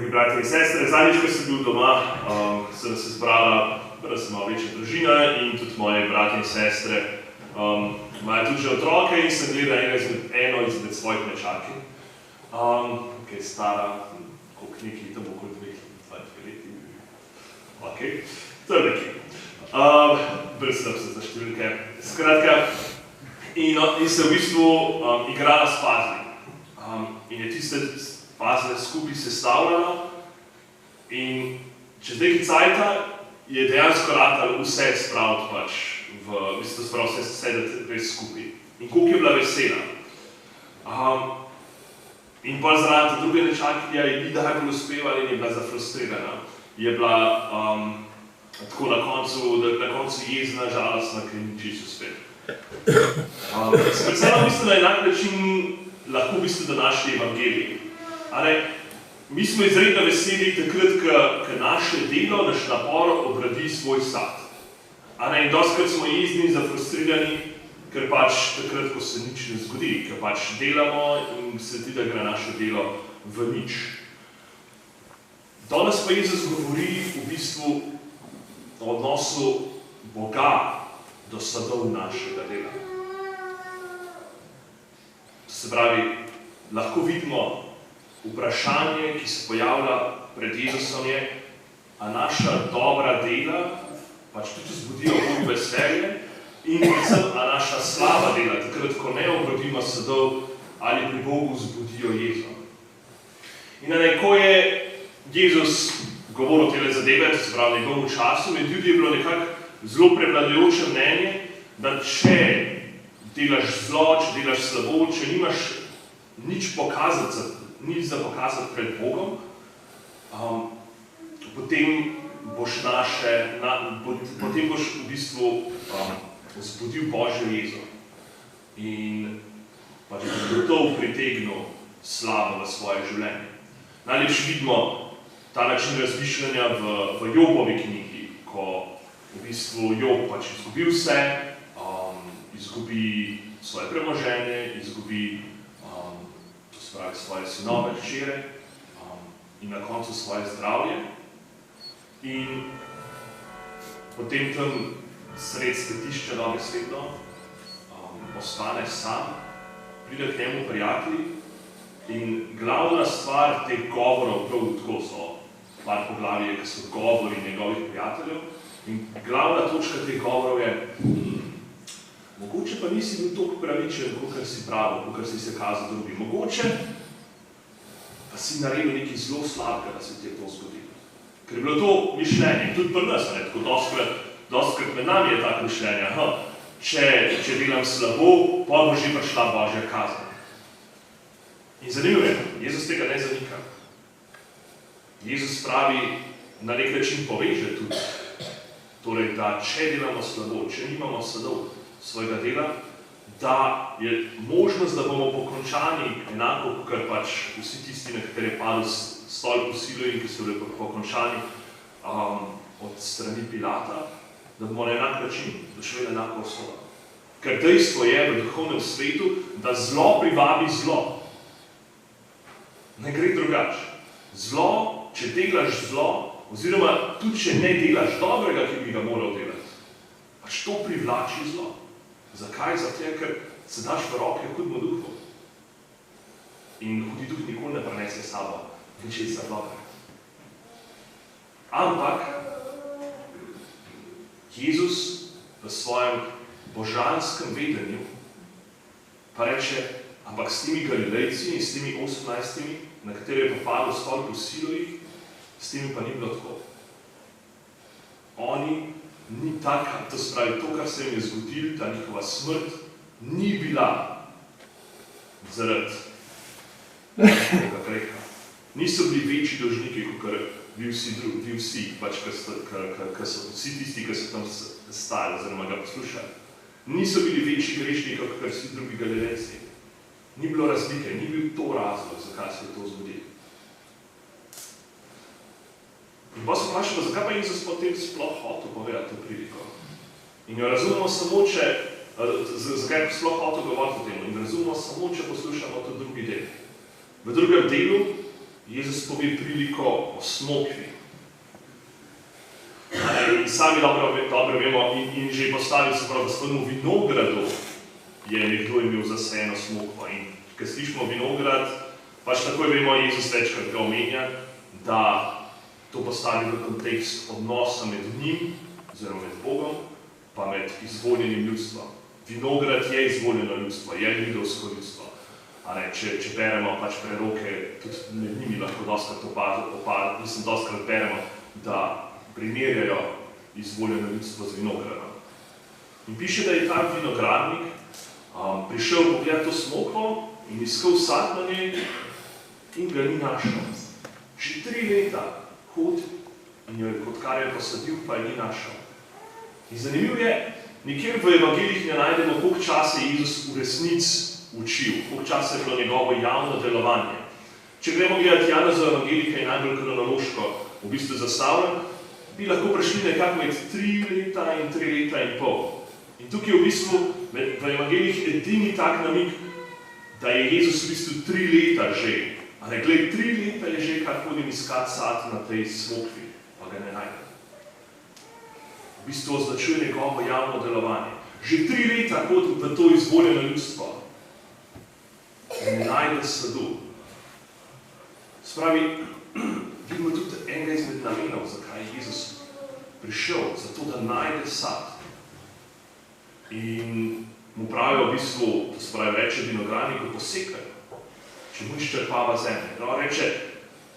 Dragi bratje in sestre, zadnjič, ko sem bil doma, sem se zbrala, da sem malo večja družina in tudi moje bratje in sestre imajo tudi že otroke in sem gledala eno izmed svojih nečaki, ki je stara, koliko nekaj, tam okoli 20 leti. Ok, to je nekaj. Brzdam se za številke. Skratka, in se v bistvu igrala s puzzli. In je tiste puzzle skupaj sestavljeno in čez nekaj cajta je dejansko ratalo vse spraviti pač v bistvu spraviti vse sedeti res skupaj. In koliko je bila vesela. In pa zraven druge nečaki je ni najbolj uspevala in je bila zafrustrirana. Je bila tako na koncu jezna, žalostna, ker ni čisto uspela. Predvsem mislim, na enak način lahko v bistvu današnji evangelij. Mi smo izredno veseli takrat, ko naše delo, naš napor obradi svoj sad. In dostikrat smo jezni in zafrustrirani, ker pač takrat, ko se nič ne zgodi, ker pač delamo in se ti, da gre naše delo v nič. Danes pa Jezus govori v bistvu o odnosu Boga do sadov našega dela. Se pravi, lahko vidimo vprašanje, ki se pojavlja pred Jezusom je, a naša dobra dela pač tudi vzbudijo Bogu veselje in predvsem, a naša slaba dela, takrat, ko ne obrodimo sadov, ali pri Bogu vzbudijo jezo. In ko je Jezus govoril o tele zadeve, to se pravi njegovem času, med ljudi je bilo nekako zelo prevladujoče mnenje, da če delaš zlo, če delaš slabo, če nimaš nič za pokazati pred Bogom, potem boš v bistvu vzbudil Božjo jezo in pač boš gotovo pritegnil slavo v svoje življenje. Najlepše vidimo ta način razmišljanja v Jobovi knjigi, ko v bistvu Job pač izgubi vse, izgubi svoje premoženje, izgubi svoje sinove, hčere in na koncu svoje zdravje. In potem tam sred svetišča dobesedno ostane sam, pride k njemu prijatelji in glavna stvar teh govorov, prav tako so par poglavje, ki so govori njegovih prijateljev, in glavna točka teh govorov je mogoče pa nisi bil toliko pravičen, kakor si pravil, kakor si se kazal drugi. Mogoče pa si naredil nekaj zelo slabega, da se ti je to zgodilo. Ker je bilo to mišljenje, tudi pri nas, tako dostikrat med nami je tako mišljenje, če delam slabo, pa bo že prišla Božja kazen. In zanimivo je, Jezus tega ne zanika. Jezus pravi, na nek način poveže tudi, torej, da če delamo slabo, če nimamo sadov svojega dela, da je možnost, da bomo pokončani enako, kot pač vsi tisti, na kateri je padel stolp v silu in ki so bili pokončani od strani Pilata, da bomo na enak način doživeli enako usodo. Ker dejstvo je v duhovnem svetu, da zlo privabi zlo. Ne gre drugače. Zlo, če delaš zlo, oziroma tudi če ne delaš dobrega, ki bi ga moral delati, pač to privlači zlo. Zakaj? Zato, ker se daš v roke hudmu duhu. In hudi duh nikoli ne prenese s sabo ničesar dobrega. Ampak Jezus v svojem božanskem vedenju pa reče, ampak s temi Galilejci in s temi 18, na katere je pa padel stolp v Siloji, s temi pa ni bilo tako. Oni ni tako, to se pravi, to, kar se jim je zgodilo, ta njihova smrt, ni bila zaradi tega greha. Niso bili večji dolžniki, kot vi vsi, pač, vsi tisti, ki so tam stali, oziroma ga poslušali. Niso bili večji grešniki, kot vsi drugi Galilejci. Ni bilo razlike, ni bil to razlog, zakaj se je to zgodilo. In pa se vprašamo, zakaj pa Jezus potem sploh hotel povedati to priliko. In jo razumemo samo, zakaj sploh hotel govoriti o tem. In razumemo samo, če poslušamo to drugi del. V drugem delu Jezus pove priliko o smokvi. In sami dobro vemo in že postavili se prav, da v vinogradu je nekdo imel zasajeno smokvo. In ko slišimo vinograd, pač takoj vemo, Jezus večkrat ga omenja, da to postavi v kontekst odnosa med njim, oziroma med Bogom, pa med izvoljenim ljudstvom. Vinograd je izvoljeno ljudstvo, je ljudovsko ljudstvo. Če beremo pač preroke, tudi med njimi lahko dostkrat beremo, da primerjajo izvoljeno ljudstvo z vinogradom. In piše, da je ta vinogradnik prišel pogledati to smokvo in iskal sad na njej in ga ni našel. Že 3 leta hod in jo je kot kar je posadil, pa je ni našel. In zanimivo je, nikjer v evangeljih ne najdemo, koliko časa je Jezus v resnici učil, koliko časa je bilo njegovo javno delovanje. Če gremo gledati Janezov evangelij, ki je najbolj kronološko v bistvu zastavljen, bi lahko prišli nekako med 3 leta in 3 leta in pol. In tukaj je v bistvu v evangelijih edini tak namig, da je Jezus v bistvu 3 leta že. Gled, 3 leta je že, kar hodim iskat sad na tej smokvi, pa ga ne najdem. V bistvu označuje njegovo javno delovanje. Že 3 leta hodim v to izvoljeno ljudstvo. In ne najde sadu. Spravi, vidimo tudi enega izmed namenov, zakaj je Jezus prišel, zato da najde sad. In mu pravijo v bistvu, to se pravi, reče vinogradniku, posekaj, če mu izčrpava zemlje. Reče,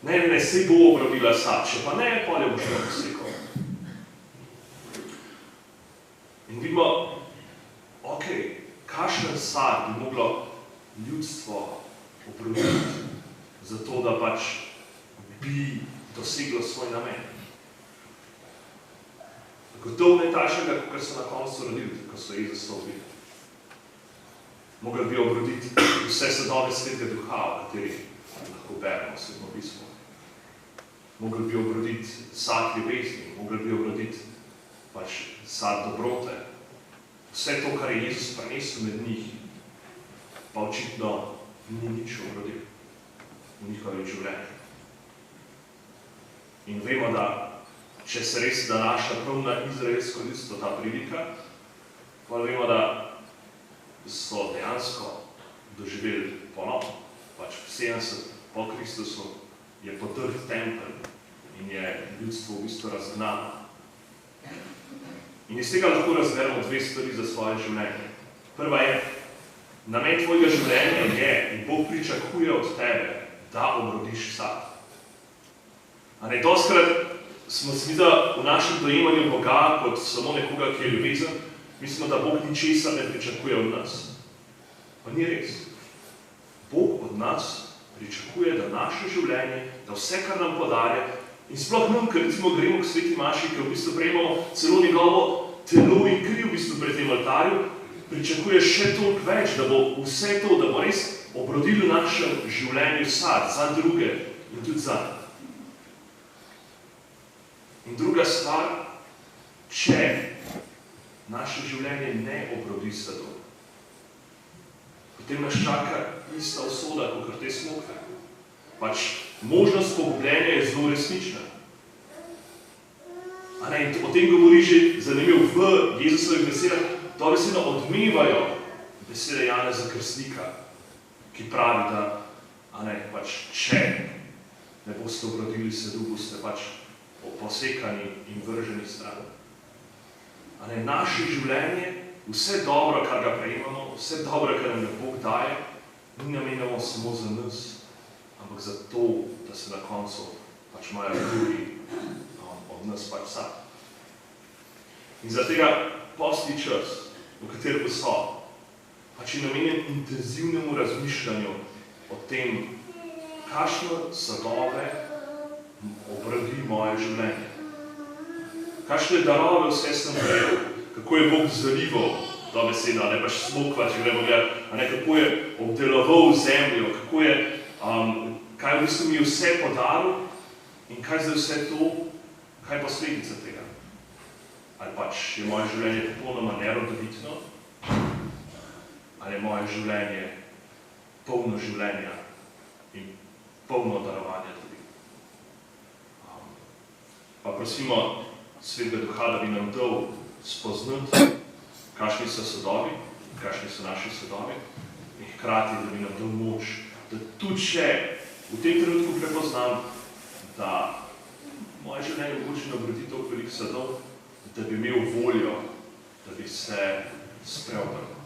ne, sej bo obrodila sad, če pa ne, polje boš ga posekal. In vidimo, kakšen sad bi moglo ljudstvo obroditi, zato da pač bi doseglo svoj namen. Gotovo ne takšnega, kot so na koncu rodili, ko so Jezus ubili. Mogli bi obroditi vse sadove Svetega Duha, o katerih lahko beremo v Svetem pismu. Mogli bi obroditi sad ljubezni, mogli bi obroditi pač sad dobrote. Vse to, kar je Jezus prinesel med njih, pa očitno ni nič obrodil v njihovih življenjih. In vemo, da če se res nanaša prav na izraelsko ljudstvo ta prilika, pa vemo, da so dejansko doživeli ponovno. Pač v 70 po Kristusu je potrt tempelj in je ljudstvo v bistvu razgnano. In iz tega lahko razberemo 2 stvari za svoje življenje. Prva je, namen tvojega življenja je in Bog pričakuje od tebe, da obrodiš sad. Dostkrat smo se v našem dojemanju Boga kot samo nekoga, ki je ljubezen, mislimo, da Bog ničesar ne pričakuje od nas. Pa ni res. Bog od nas pričakuje, da naše življenje, da vse, kar nam podarja, in sploh nam, ker recimo gremo k Sveti Maši, ker v bistvu prejmemo celo njegovo telo in kri v bistvu pred tem oltarju, pričakuje še toliko več, da bo vse to, da bo res obrodilo v našem življenju sad za druge in tudi za. In druga stvar, če naše življenje ne obrodi sadu, potem nas čaka ista usoda, kot te smokve. Pač možnost pogubljenja je zelo resnična. In o tem govori že zanimiv v Jezusovih besedah, to besedo odmevajo besede Janeza Krstnika, ki pravi, da pač, če ne boste obrodili sadu, boste pač posekani in vrženi stran. Naše življenje, vse dobro, kar ga prejemamo, vse dobro, kar nam Bog daje, ni namenjamo samo za nas, ampak za to, da se na koncu pač imajo drugi od nas pač sad. In za tega posti čas, v katerem so, pač je namenjen intenzivnemu razmišljanju o tem, kakšne sadove obrodi moje življenje. Kakšne darove vse sem prejel, kako je Bog zalival to besedo, pač smokva, če gremo gledati, kako je obdeloval zemljo, kako je, kaj v bistvu mi je vse podaril in kaj za vse to, kaj je posledica tega. Ali pač je moje življenje popolnoma nerodovitno, ali je moje življenje polno življenja in polno darovanja tudi. Pa prosimo Svetega Duha, da bi nam dal spoznati, kakšni so sadovi, kakšni so naši sadovi, in hkrati, da bi nam dal moč, da tudi še v tem trenutku prepoznam, da moje življenje mogoče ne obrodi toliko veliko sadov, da bi imel voljo, da bi se sprejel tako.